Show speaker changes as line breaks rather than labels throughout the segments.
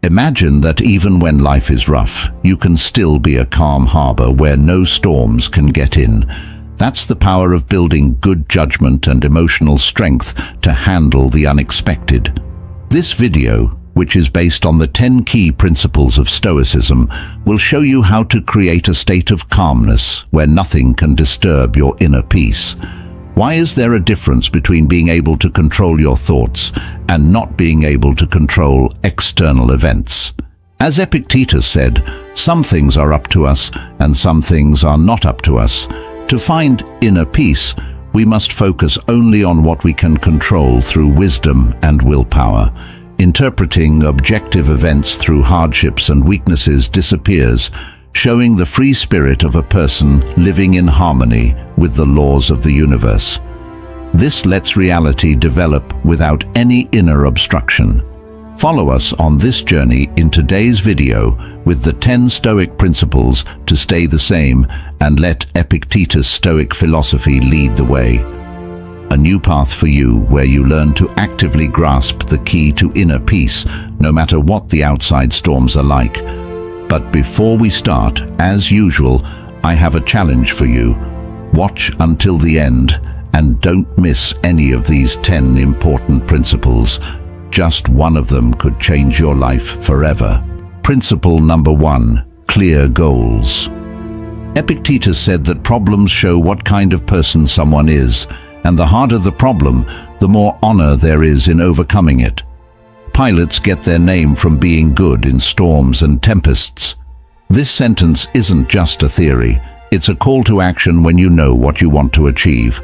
Imagine that even when life is rough, you can still be a calm harbor where no storms can get in. That's the power of building good judgment and emotional strength to handle the unexpected. This video, which is based on the 10 key principles of Stoicism, will show you how to create a state of calmness where nothing can disturb your inner peace. Why is there a difference between being able to control your thoughts and not being able to control external events? As Epictetus said, some things are up to us and some things are not up to us. To find inner peace, we must focus only on what we can control through wisdom and willpower. Interpreting objective events through hardships and weaknesses disappears, showing the free spirit of a person living in harmony with the laws of the universe. This lets reality develop without any inner obstruction. Follow us on this journey in today's video with the 10 Stoic principles to stay the same and let Epictetus' Stoic philosophy lead the way. A new path for you where you learn to actively grasp the key to inner peace, no matter what the outside storms are like. But before we start, as usual, I have a challenge for you. Watch until the end and don't miss any of these 10 important principles. Just one of them could change your life forever. Principle number 1, clear goals. Epictetus said that problems show what kind of person someone is, and the harder the problem, the more honor there is in overcoming it. Pilots get their name from being good in storms and tempests. This sentence isn't just a theory, it's a call to action when you know what you want to achieve.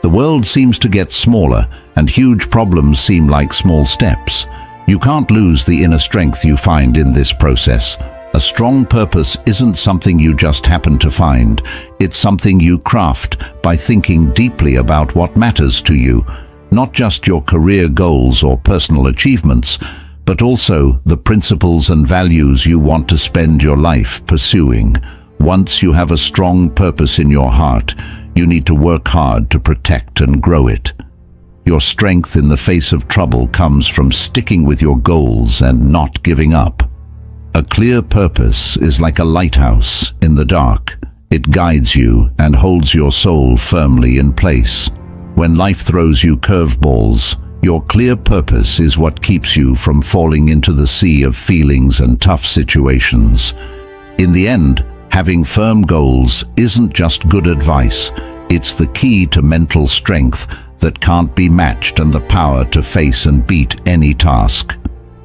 The world seems to get smaller, and huge problems seem like small steps. You can't lose the inner strength you find in this process. A strong purpose isn't something you just happen to find. It's something you craft by thinking deeply about what matters to you, not just your career goals or personal achievements, but also the principles and values you want to spend your life pursuing. Once you have a strong purpose in your heart, you need to work hard to protect and grow it. Your strength in the face of trouble comes from sticking with your goals and not giving up. A clear purpose is like a lighthouse in the dark. It guides you and holds your soul firmly in place. When life throws you curveballs, your clear purpose is what keeps you from falling into the sea of feelings and tough situations. In the end, having firm goals isn't just good advice, it's the key to mental strength that can't be matched and the power to face and beat any task.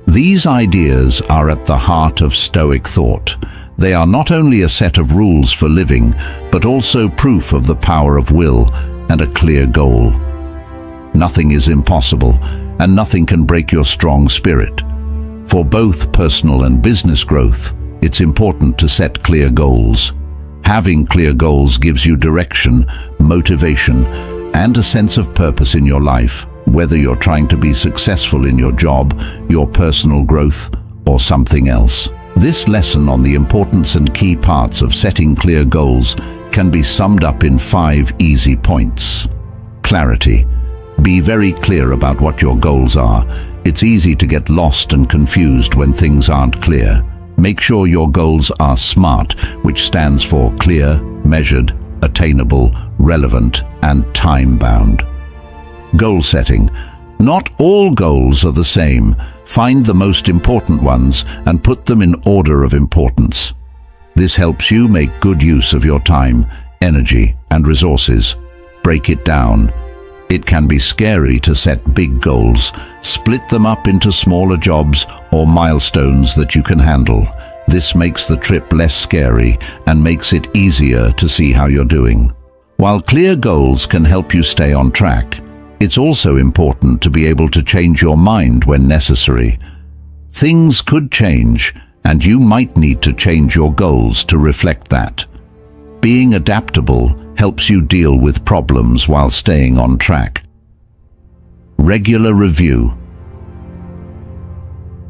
These ideas are at the heart of Stoic thought. They are not only a set of rules for living, but also proof of the power of will and a clear goal. Nothing is impossible, and nothing can break your strong spirit. For both personal and business growth, it's important to set clear goals. Having clear goals gives you direction, motivation, and a sense of purpose in your life, whether you're trying to be successful in your job, your personal growth, or something else. This lesson on the importance and key parts of setting clear goals can be summed up in 5 easy points. Clarity. Be very clear about what your goals are. It's easy to get lost and confused when things aren't clear. Make sure your goals are SMART, which stands for clear, measured, attainable, relevant, and time-bound. Goal setting. Not all goals are the same. Find the most important ones and put them in order of importance. This helps you make good use of your time, energy, and resources. Break it down. It can be scary to set big goals. Split them up into smaller jobs or milestones that you can handle. This makes the trip less scary and makes it easier to see how you're doing. While clear goals can help you stay on track, it's also important to be able to change your mind when necessary. Things could change, and you might need to change your goals to reflect that. Being adaptable helps you deal with problems while staying on track. Regular review.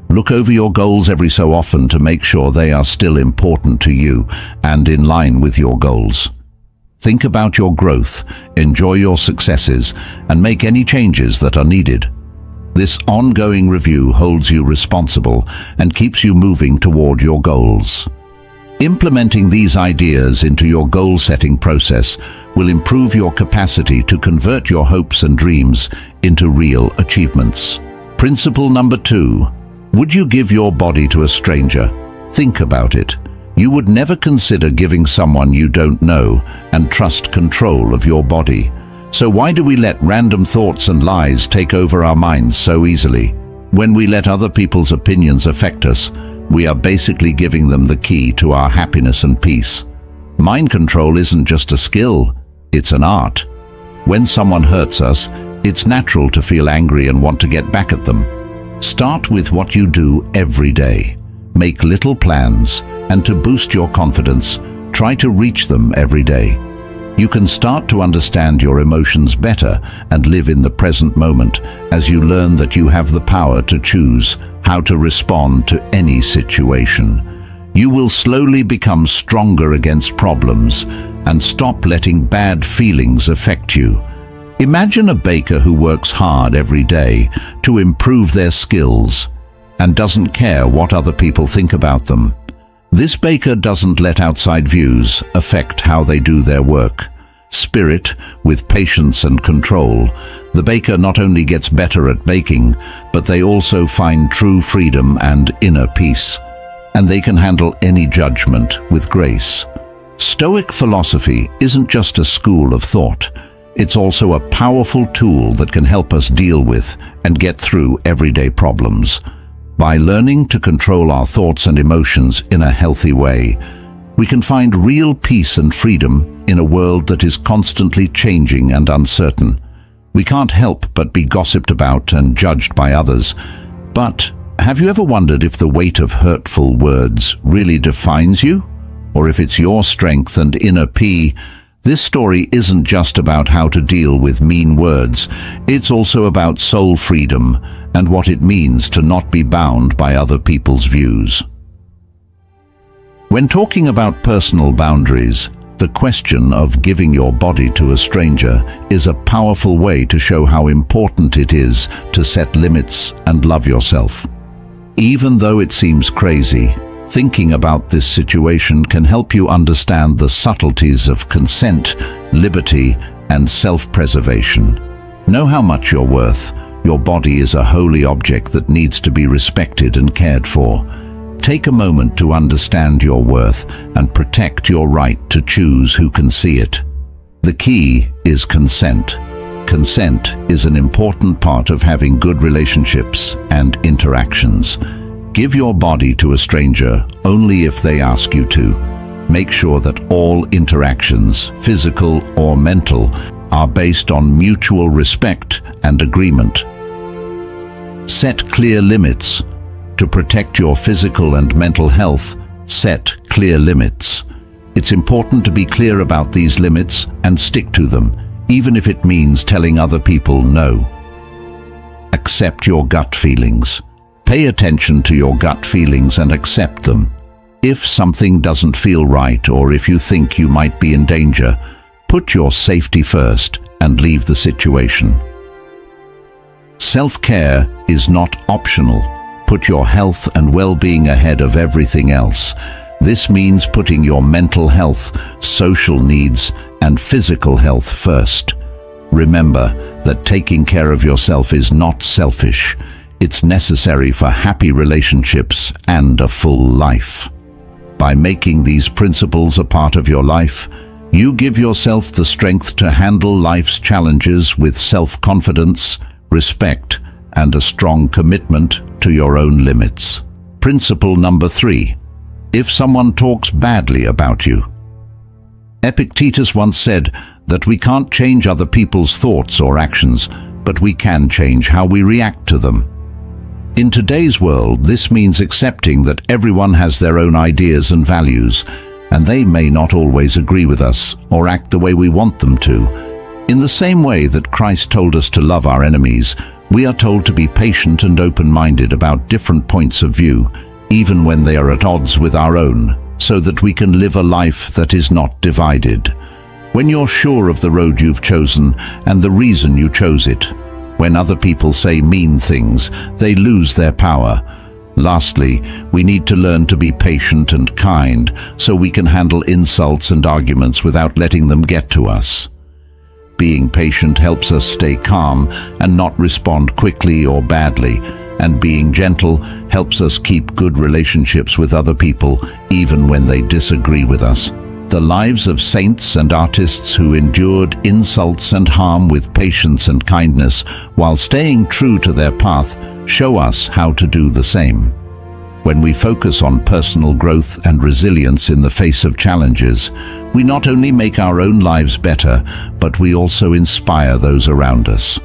Look over your goals every so often to make sure they are still important to you and in line with your goals. Think about your growth, enjoy your successes, and make any changes that are needed. This ongoing review holds you responsible and keeps you moving toward your goals. Implementing these ideas into your goal-setting process will improve your capacity to convert your hopes and dreams into real achievements. Principle number 2. Would you give your body to a stranger? Think about it. You would never consider giving someone you don't know and trust control of your body. So why do we let random thoughts and lies take over our minds so easily? When we let other people's opinions affect us, we are basically giving them the key to our happiness and peace. Mind control isn't just a skill, it's an art. When someone hurts us, it's natural to feel angry and want to get back at them. Start with what you do every day. Make little plans, and to boost your confidence, try to reach them every day. You can start to understand your emotions better and live in the present moment as you learn that you have the power to choose how to respond to any situation. You will slowly become stronger against problems and stop letting bad feelings affect you. Imagine a baker who works hard every day to improve their skills and doesn't care what other people think about them. This baker doesn't let outside views affect how they do their work. Spirit, with patience and control, the baker not only gets better at baking, but they also find true freedom and inner peace. And they can handle any judgment with grace. Stoic philosophy isn't just a school of thought. It's also a powerful tool that can help us deal with and get through everyday problems. By learning to control our thoughts and emotions in a healthy way, we can find real peace and freedom in a world that is constantly changing and uncertain. We can't help but be gossiped about and judged by others. But have you ever wondered if the weight of hurtful words really defines you? Or if it's your strength and inner peace? This story isn't just about how to deal with mean words. It's also about soul freedom and what it means to not be bound by other people's views. When talking about personal boundaries, the question of giving your body to a stranger is a powerful way to show how important it is to set limits and love yourself. Even though it seems crazy, thinking about this situation can help you understand the subtleties of consent, liberty, and self-preservation. Know how much you're worth. Your body is a holy object that needs to be respected and cared for. Take a moment to understand your worth and protect your right to choose who can see it. The key is consent. Consent is an important part of having good relationships and interactions. Give your body to a stranger only if they ask you to. Make sure that all interactions, physical or mental, are based on mutual respect and agreement. Set clear limits. To protect your physical and mental health, set clear limits. It's important to be clear about these limits and stick to them, even if it means telling other people no. Accept your gut feelings. Pay attention to your gut feelings and accept them. If something doesn't feel right or if you think you might be in danger, put your safety first and leave the situation. Self-care is not optional. Put your health and well-being ahead of everything else. This means putting your mental health, social needs, and physical health first. Remember that taking care of yourself is not selfish. It's necessary for happy relationships and a full life. By making these principles a part of your life, you give yourself the strength to handle life's challenges with self-confidence, respect, and a strong commitment to your own limits. Principle number 3. If someone talks badly about you. Epictetus once said that we can't change other people's thoughts or actions, but we can change how we react to them. In today's world, this means accepting that everyone has their own ideas and values, and they may not always agree with us or act the way we want them to. In the same way that Christ told us to love our enemies, we are told to be patient and open-minded about different points of view, even when they are at odds with our own, so that we can live a life that is not divided. When you're sure of the road you've chosen and the reason you chose it, When other people say mean things, they lose their power. Lastly, we need to learn to be patient and kind so we can handle insults and arguments without letting them get to us. Being patient helps us stay calm and not respond quickly or badly, and being gentle helps us keep good relationships with other people even when they disagree with us. The lives of saints and artists who endured insults and harm with patience and kindness while staying true to their path show us how to do the same. When we focus on personal growth and resilience in the face of challenges, we not only make our own lives better, but we also inspire those around us.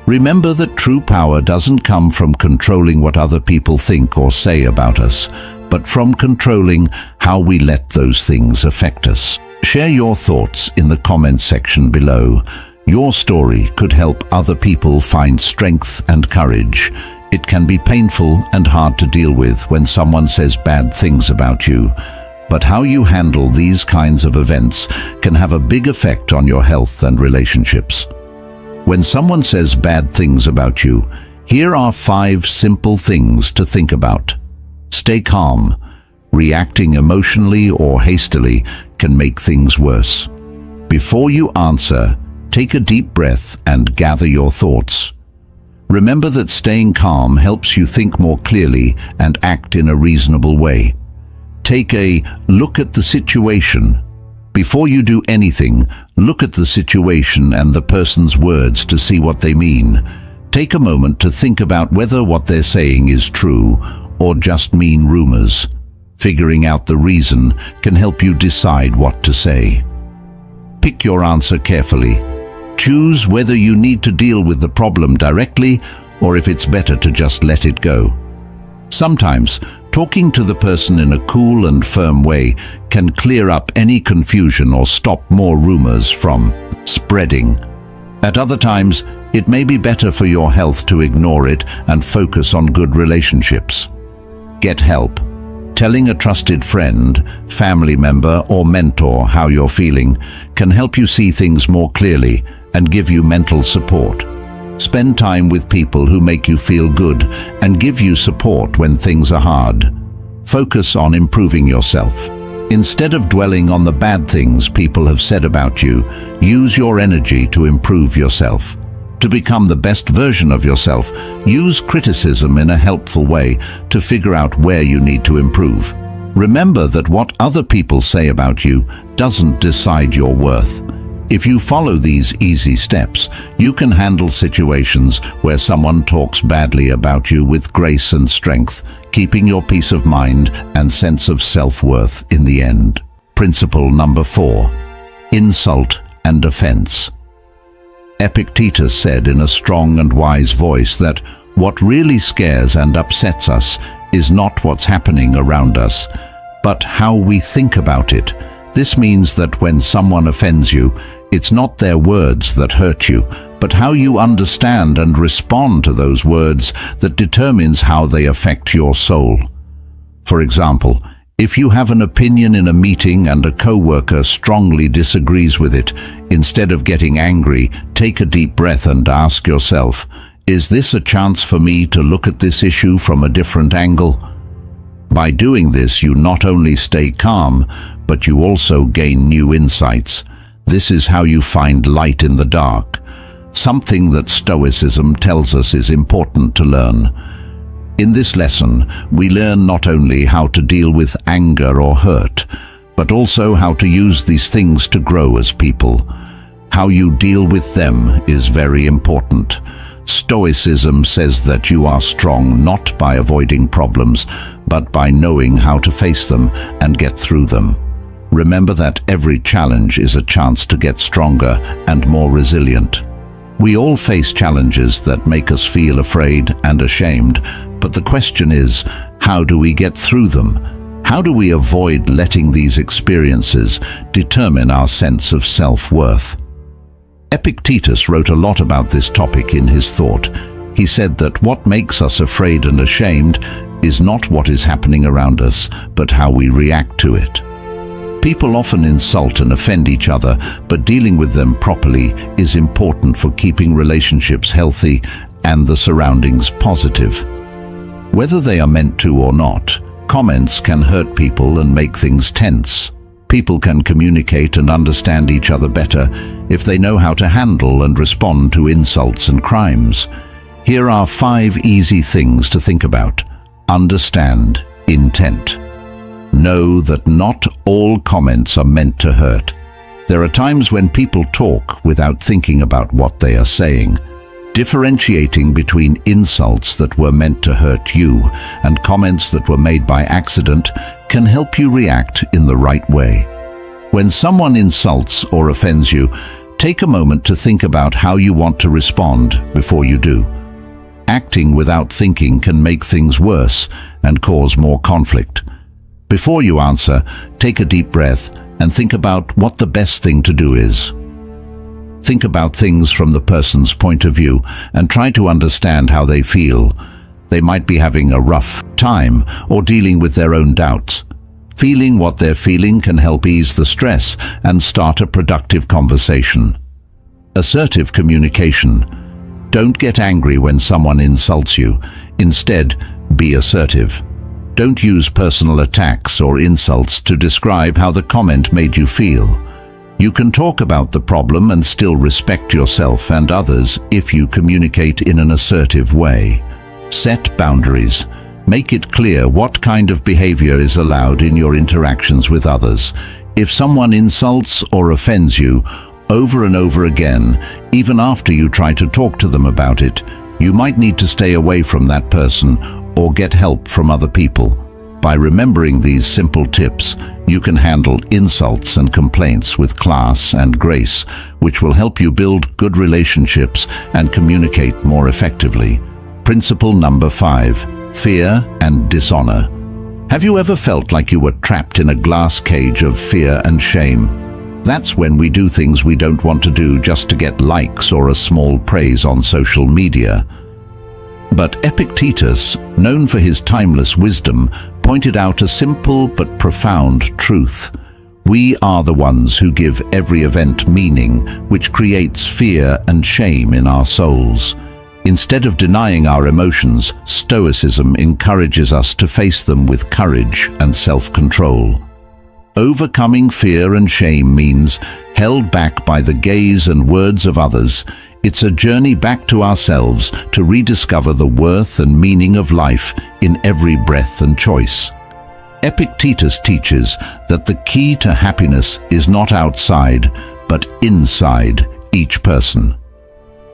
Remember that true power doesn't come from controlling what other people think or say about us, but from controlling how we let those things affect us. Share your thoughts in the comments section below. Your story could help other people find strength and courage. It can be painful and hard to deal with when someone says bad things about you, but how you handle these kinds of events can have a big effect on your health and relationships. When someone says bad things about you, here are 5 simple things to think about. Stay calm. Reacting emotionally or hastily can make things worse. Before you answer, take a deep breath and gather your thoughts. Remember that staying calm helps you think more clearly and act in a reasonable way. Take a look at the situation. Before you do anything, look at the situation and the person's words to see what they mean. Take a moment to think about whether what they're saying is true or just mean rumors. Figuring out the reason can help you decide what to say. Pick your answer carefully. Choose whether you need to deal with the problem directly or if it's better to just let it go. Sometimes, talking to the person in a cool and firm way can clear up any confusion or stop more rumors from spreading. At other times, it may be better for your health to ignore it and focus on good relationships. Get help. Telling a trusted friend, family member, or mentor how you're feeling can help you see things more clearly and give you mental support. Spend time with people who make you feel good and give you support when things are hard. Focus on improving yourself. Instead of dwelling on the bad things people have said about you, use your energy to improve yourself. To become the best version of yourself, use criticism in a helpful way to figure out where you need to improve. Remember that what other people say about you doesn't decide your worth. If you follow these easy steps, you can handle situations where someone talks badly about you with grace and strength, keeping your peace of mind and sense of self-worth in the end. Principle number 4. Insult and offense. Epictetus said in a strong and wise voice that what really scares and upsets us is not what's happening around us, but how we think about it. This means that when someone offends you, it's not their words that hurt you, but how you understand and respond to those words that determines how they affect your soul. For example, if you have an opinion in a meeting and a coworker strongly disagrees with it, instead of getting angry, take a deep breath and ask yourself, is this a chance for me to look at this issue from a different angle? By doing this, you not only stay calm, but you also gain new insights. This is how you find light in the dark, something that Stoicism tells us is important to learn. In this lesson, we learn not only how to deal with anger or hurt, but also how to use these things to grow as people. How you deal with them is very important. Stoicism says that you are strong not by avoiding problems, but by knowing how to face them and get through them. Remember that every challenge is a chance to get stronger and more resilient. We all face challenges that make us feel afraid and ashamed, but the question is, how do we get through them? How do we avoid letting these experiences determine our sense of self-worth? Epictetus wrote a lot about this topic in his thought. He said that what makes us afraid and ashamed is not what is happening around us, but how we react to it. People often insult and offend each other, but dealing with them properly is important for keeping relationships healthy and the surroundings positive. Whether they are meant to or not, comments can hurt people and make things tense. People can communicate and understand each other better if they know how to handle and respond to insults and crimes. Here are 5 easy things to think about. Understand intent. Know that not all comments are meant to hurt. There are times when people talk without thinking about what they are saying. Differentiating between insults that were meant to hurt you and comments that were made by accident can help you react in the right way. When someone insults or offends you, take a moment to think about how you want to respond before you do. Acting without thinking can make things worse and cause more conflict. Before you answer, take a deep breath and think about what the best thing to do is. Think about things from the person's point of view and try to understand how they feel. They might be having a rough time or dealing with their own doubts. Feeling what they're feeling can help ease the stress and start a productive conversation. Assertive communication. Don't get angry when someone insults you. Instead, be assertive. Don't use personal attacks or insults to describe how the comment made you feel. You can talk about the problem and still respect yourself and others if you communicate in an assertive way. Set boundaries. Make it clear what kind of behavior is allowed in your interactions with others. If someone insults or offends you over and over again, even after you try to talk to them about it, you might need to stay away from that person or get help from other people. By remembering these simple tips, you can handle insults and complaints with class and grace, which will help you build good relationships and communicate more effectively. Principle number 5, fear and dishonor. Have you ever felt like you were trapped in a glass cage of fear and shame? That's when we do things we don't want to do just to get likes or a small praise on social media. But Epictetus, known for his timeless wisdom, pointed out a simple but profound truth. We are the ones who give every event meaning, which creates fear and shame in our souls. Instead of denying our emotions, Stoicism encourages us to face them with courage and self-control. Overcoming fear and shame means, held back by the gaze and words of others, it's a journey back to ourselves to rediscover the worth and meaning of life in every breath and choice. Epictetus teaches that the key to happiness is not outside, but inside each person.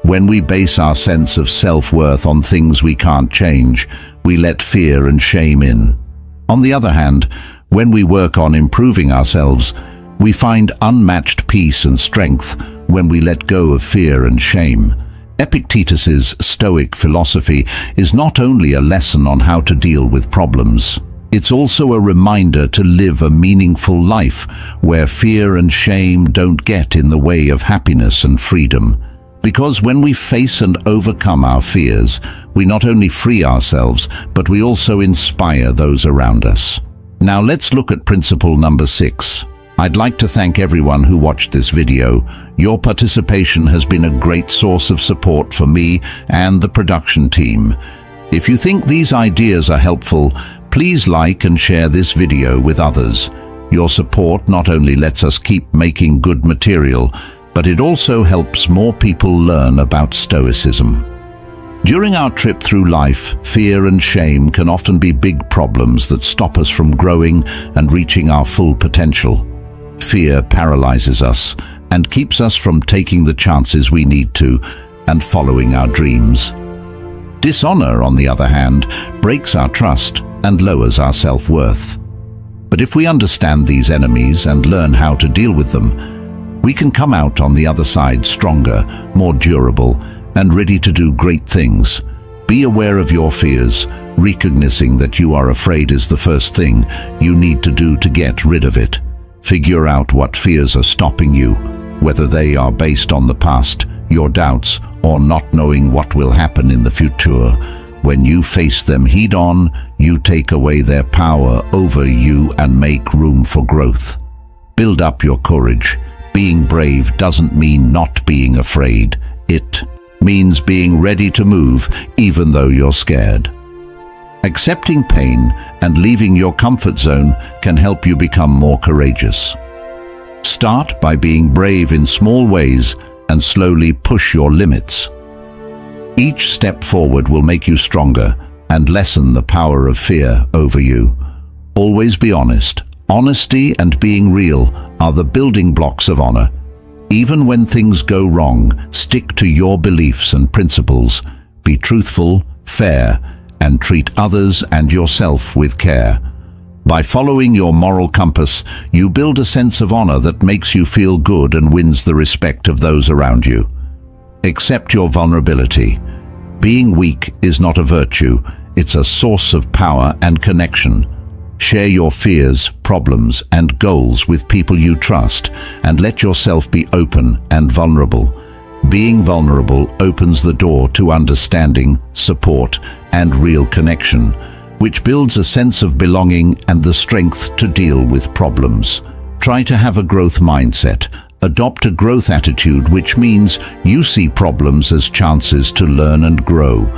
When we base our sense of self-worth on things we can't change, we let fear and shame in. On the other hand, when we work on improving ourselves, we find unmatched peace and strength when we let go of fear and shame. Epictetus's Stoic philosophy is not only a lesson on how to deal with problems, it's also a reminder to live a meaningful life where fear and shame don't get in the way of happiness and freedom. Because when we face and overcome our fears, we not only free ourselves, but we also inspire those around us. Now let's look at principle number 6. I'd like to thank everyone who watched this video. Your participation has been a great source of support for me and the production team. If you think these ideas are helpful, please like and share this video with others. Your support not only lets us keep making good material, but it also helps more people learn about Stoicism. During our trip through life, fear and shame can often be big problems that stop us from growing and reaching our full potential. Fear paralyzes us and keeps us from taking the chances we need to and following our dreams. Dishonor, on the other hand, breaks our trust and lowers our self-worth. But if we understand these enemies and learn how to deal with them, we can come out on the other side stronger, more durable, and ready to do great things. Be aware of your fears. Recognizing that you are afraid is the first thing you need to do to get rid of it. Figure out what fears are stopping you, whether they are based on the past, your doubts, or not knowing what will happen in the future. When you face them head-on, you take away their power over you and make room for growth. Build up your courage. Being brave doesn't mean not being afraid. It means being ready to move even though you're scared. Accepting pain and leaving your comfort zone can help you become more courageous. Start by being brave in small ways and slowly push your limits. Each step forward will make you stronger and lessen the power of fear over you. Always be honest. Honesty and being real are the building blocks of honor. Even when things go wrong, stick to your beliefs and principles. Be truthful, fair, and treat others and yourself with care. By following your moral compass, you build a sense of honor that makes you feel good and wins the respect of those around you. Accept your vulnerability. Being weak is not a virtue, it's a source of power and connection. Share your fears, problems, and goals with people you trust, and let yourself be open and vulnerable. Being vulnerable opens the door to understanding, support, and real connection, which builds a sense of belonging and the strength to deal with problems. Try to have a growth mindset. Adopt a growth attitude, which means you see problems as chances to learn and grow.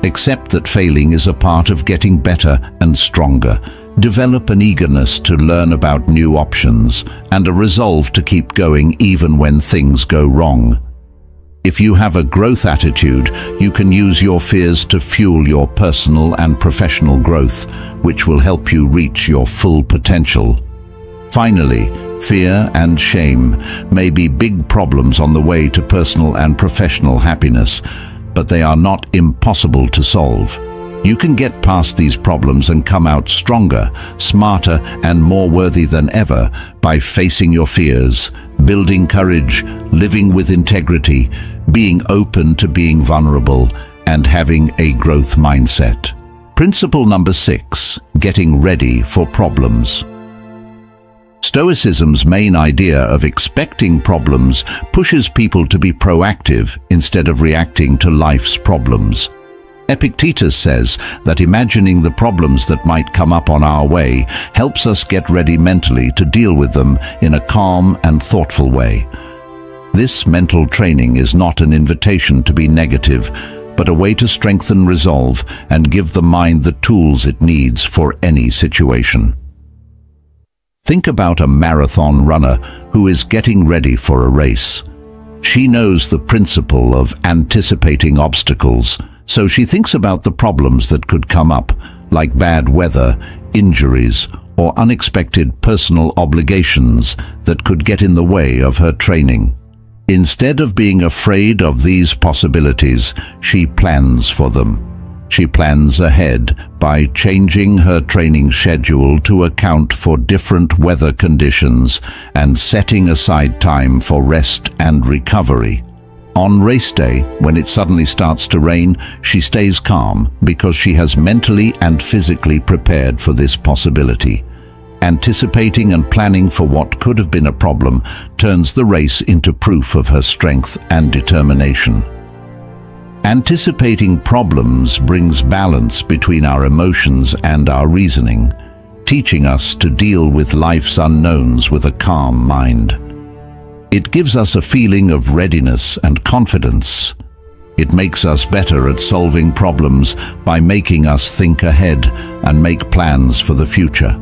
Accept that failing is a part of getting better and stronger. Develop an eagerness to learn about new options and a resolve to keep going even when things go wrong. If you have a growth attitude, you can use your fears to fuel your personal and professional growth, which will help you reach your full potential. Finally, fear and shame may be big problems on the way to personal and professional happiness, but they are not impossible to solve. You can get past these problems and come out stronger, smarter, and more worthy than ever by facing your fears, building courage, living with integrity, being open to being vulnerable, and having a growth mindset. Principle number 6, getting ready for problems. Stoicism's main idea of expecting problems pushes people to be proactive instead of reacting to life's problems. Epictetus says that imagining the problems that might come up on our way helps us get ready mentally to deal with them in a calm and thoughtful way. This mental training is not an invitation to be negative, but a way to strengthen resolve and give the mind the tools it needs for any situation. Think about a marathon runner who is getting ready for a race. She knows the principle of anticipating obstacles, so she thinks about the problems that could come up, like bad weather, injuries, or unexpected personal obligations that could get in the way of her training. Instead of being afraid of these possibilities, she plans for them. She plans ahead by changing her training schedule to account for different weather conditions and setting aside time for rest and recovery. On race day, when it suddenly starts to rain, she stays calm because she has mentally and physically prepared for this possibility. Anticipating and planning for what could have been a problem turns the race into proof of her strength and determination. Anticipating problems brings balance between our emotions and our reasoning, teaching us to deal with life's unknowns with a calm mind. It gives us a feeling of readiness and confidence. It makes us better at solving problems by making us think ahead and make plans for the future.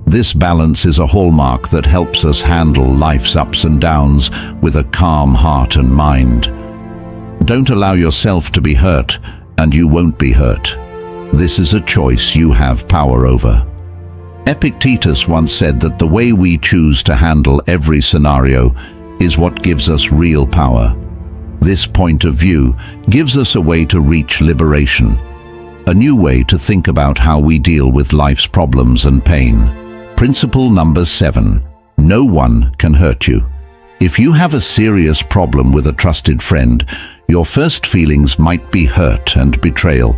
This balance is a hallmark that helps us handle life's ups and downs with a calm heart and mind. Don't allow yourself to be hurt, and you won't be hurt. This is a choice you have power over. Epictetus once said that the way we choose to handle every scenario is what gives us real power. This point of view gives us a way to reach liberation, a new way to think about how we deal with life's problems and pain. Principle number 7. No one can hurt you. If you have a serious problem with a trusted friend, your first feelings might be hurt and betrayal.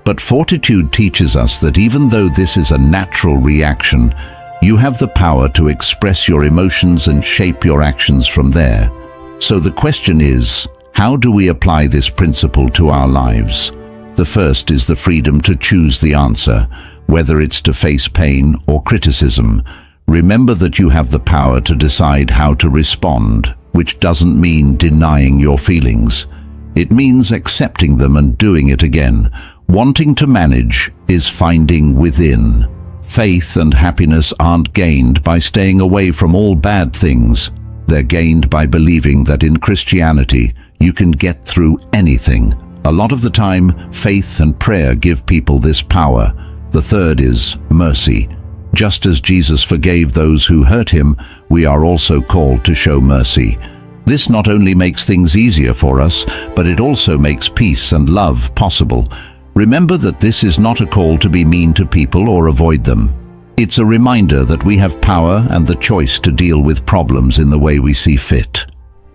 But fortitude teaches us that even though this is a natural reaction, you have the power to express your emotions and shape your actions from there. So the question is, how do we apply this principle to our lives? The first is the freedom to choose the answer, whether it's to face pain or criticism. Remember that you have the power to decide how to respond, which doesn't mean denying your feelings. It means accepting them and doing it again. Wanting to manage is finding within. Faith and happiness aren't gained by staying away from all bad things. They're gained by believing that in Christianity, you can get through anything. A lot of the time, faith and prayer give people this power. The third is mercy. Just as Jesus forgave those who hurt him, we are also called to show mercy. This not only makes things easier for us, but it also makes peace and love possible. Remember that this is not a call to be mean to people or avoid them. It's a reminder that we have power and the choice to deal with problems in the way we see fit.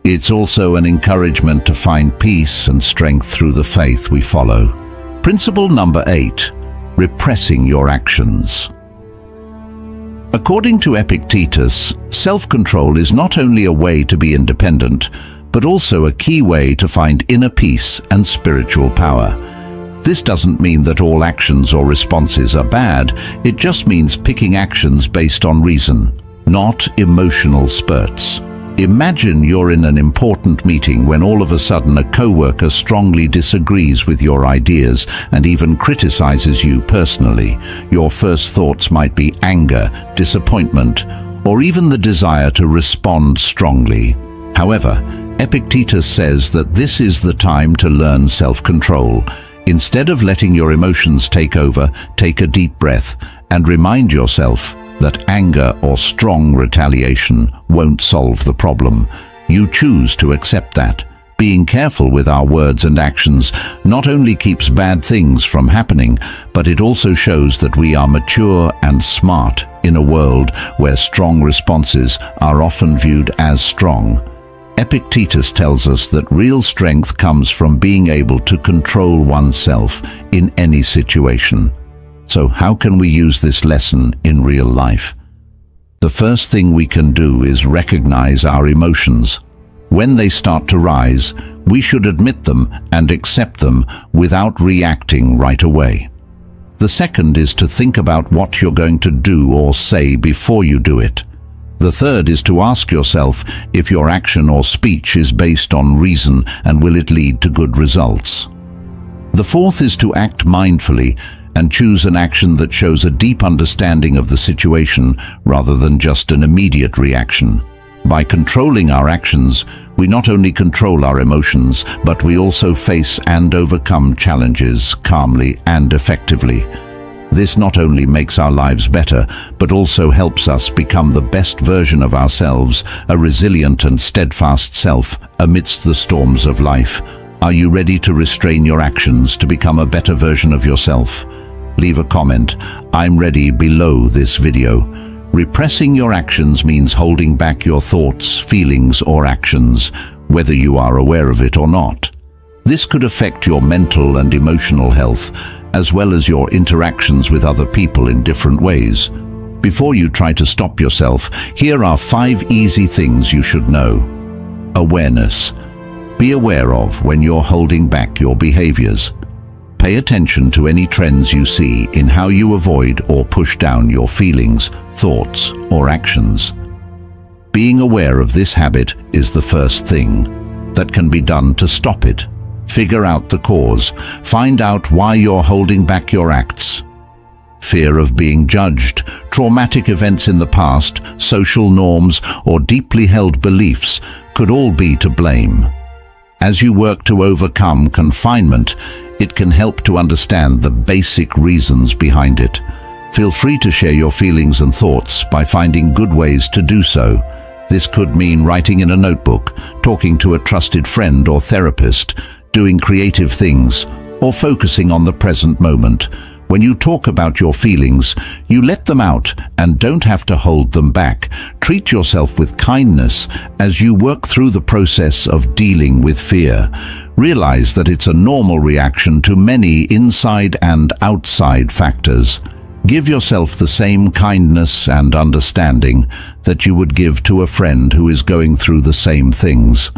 It's also an encouragement to find peace and strength through the faith we follow. Principle number 8, repressing your actions. According to Epictetus, self-control is not only a way to be independent, but also a key way to find inner peace and spiritual power. This doesn't mean that all actions or responses are bad, it just means picking actions based on reason, not emotional spurts. Imagine you're in an important meeting when all of a sudden a coworker strongly disagrees with your ideas and even criticizes you personally. Your first thoughts might be anger, disappointment, or even the desire to respond strongly. However, Epictetus says that this is the time to learn self-control. Instead of letting your emotions take over, take a deep breath and remind yourself that anger or strong retaliation won't solve the problem. You choose to accept that. Being careful with our words and actions not only keeps bad things from happening, but it also shows that we are mature and smart in a world where strong responses are often viewed as strong. Epictetus tells us that real strength comes from being able to control oneself in any situation. So how can we use this lesson in real life? The first thing we can do is recognize our emotions. When they start to rise, we should admit them and accept them without reacting right away. The second is to think about what you're going to do or say before you do it. The third is to ask yourself if your action or speech is based on reason and will it lead to good results. The fourth is to act mindfully and choose an action that shows a deep understanding of the situation rather than just an immediate reaction. By controlling our actions, we not only control our emotions, but we also face and overcome challenges calmly and effectively. This not only makes our lives better, but also helps us become the best version of ourselves, a resilient and steadfast self amidst the storms of life. Are you ready to restrain your actions to become a better version of yourself? Leave a comment, "I'm ready," below this video. Repressing your actions means holding back your thoughts, feelings, or actions, whether you are aware of it or not. This could affect your mental and emotional health, as well as your interactions with other people in different ways. Before you try to stop yourself, here are 5 easy things you should know. Awareness. Be aware of when you're holding back your behaviors. Pay attention to any trends you see in how you avoid or push down your feelings, thoughts, or actions. Being aware of this habit is the first thing that can be done to stop it. Figure out the cause. Find out why you're holding back your acts. Fear of being judged, traumatic events in the past, social norms, or deeply held beliefs could all be to blame. As you work to overcome confinement, it can help to understand the basic reasons behind it. Feel free to share your feelings and thoughts by finding good ways to do so. This could mean writing in a notebook, talking to a trusted friend or therapist, doing creative things, or focusing on the present moment. When you talk about your feelings, you let them out and don't have to hold them back. Treat yourself with kindness as you work through the process of dealing with fear. Realize that it's a normal reaction to many inside and outside factors. Give yourself the same kindness and understanding that you would give to a friend who is going through the same things.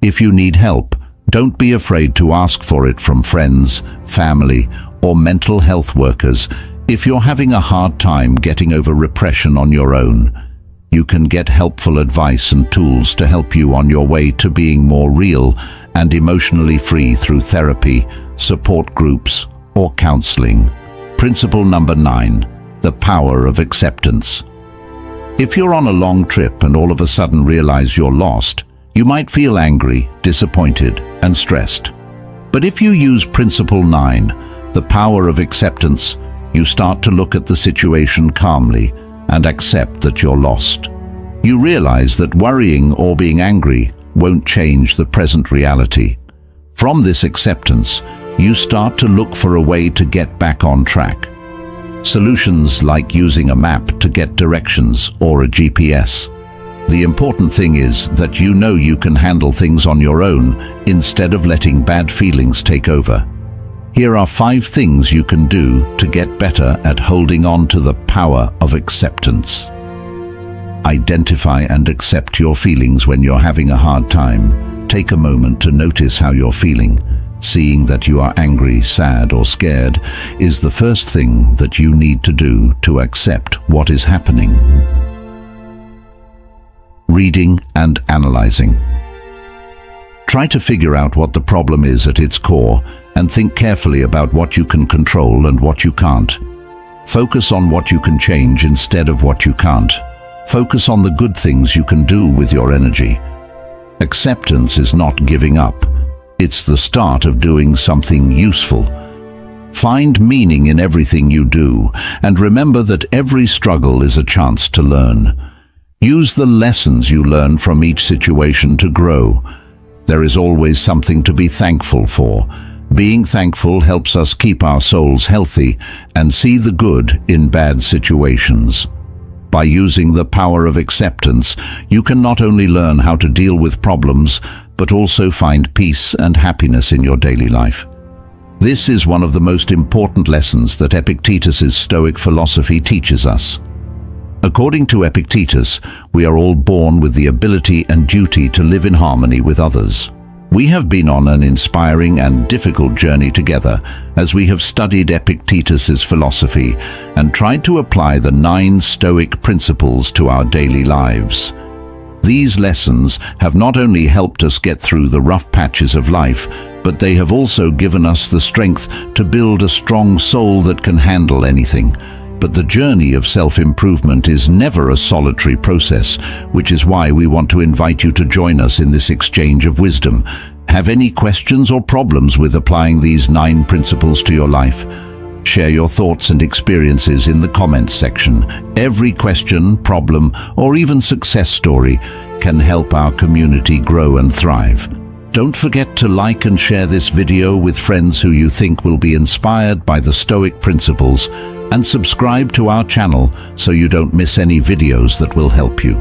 If you need help, don't be afraid to ask for it from friends, family, or mental health workers. If you're having a hard time getting over repression on your own, you can get helpful advice and tools to help you on your way to being more real and emotionally free through therapy, support groups, or counseling. Principle number 9, the power of acceptance. If you're on a long trip and all of a sudden realize you're lost, you might feel angry, disappointed, and stressed. But if you use Principle 9, the power of acceptance, you start to look at the situation calmly and accept that you're lost. You realize that worrying or being angry won't change the present reality. From this acceptance, you start to look for a way to get back on track. Solutions like using a map to get directions or a GPS. The important thing is that you know you can handle things on your own instead of letting bad feelings take over. Here are 5 things you can do to get better at holding on to the power of acceptance. Identify and accept your feelings when you're having a hard time. Take a moment to notice how you're feeling. Seeing that you are angry, sad, or scared is the first thing that you need to do to accept what is happening. Reading and analyzing. Try to figure out what the problem is at its core and think carefully about what you can control and what you can't. Focus on what you can change instead of what you can't. Focus on the good things you can do with your energy. Acceptance is not giving up. It's the start of doing something useful. Find meaning in everything you do, and remember that every struggle is a chance to learn. Use the lessons you learn from each situation to grow. There is always something to be thankful for. Being thankful helps us keep our souls healthy and see the good in bad situations. By using the power of acceptance, you can not only learn how to deal with problems, but also find peace and happiness in your daily life. This is one of the most important lessons that Epictetus's Stoic philosophy teaches us. According to Epictetus, we are all born with the ability and duty to live in harmony with others. We have been on an inspiring and difficult journey together as we have studied Epictetus's philosophy and tried to apply the 9 Stoic principles to our daily lives. These lessons have not only helped us get through the rough patches of life, but they have also given us the strength to build a strong soul that can handle anything. But the journey of self-improvement is never a solitary process, which is why we want to invite you to join us in this exchange of wisdom. Have any questions or problems with applying these 9 principles to your life? Share your thoughts and experiences in the comments section. Every question, problem, or even success story can help our community grow and thrive. Don't forget to like and share this video with friends who you think will be inspired by the Stoic principles, and subscribe to our channel so you don't miss any videos that will help you.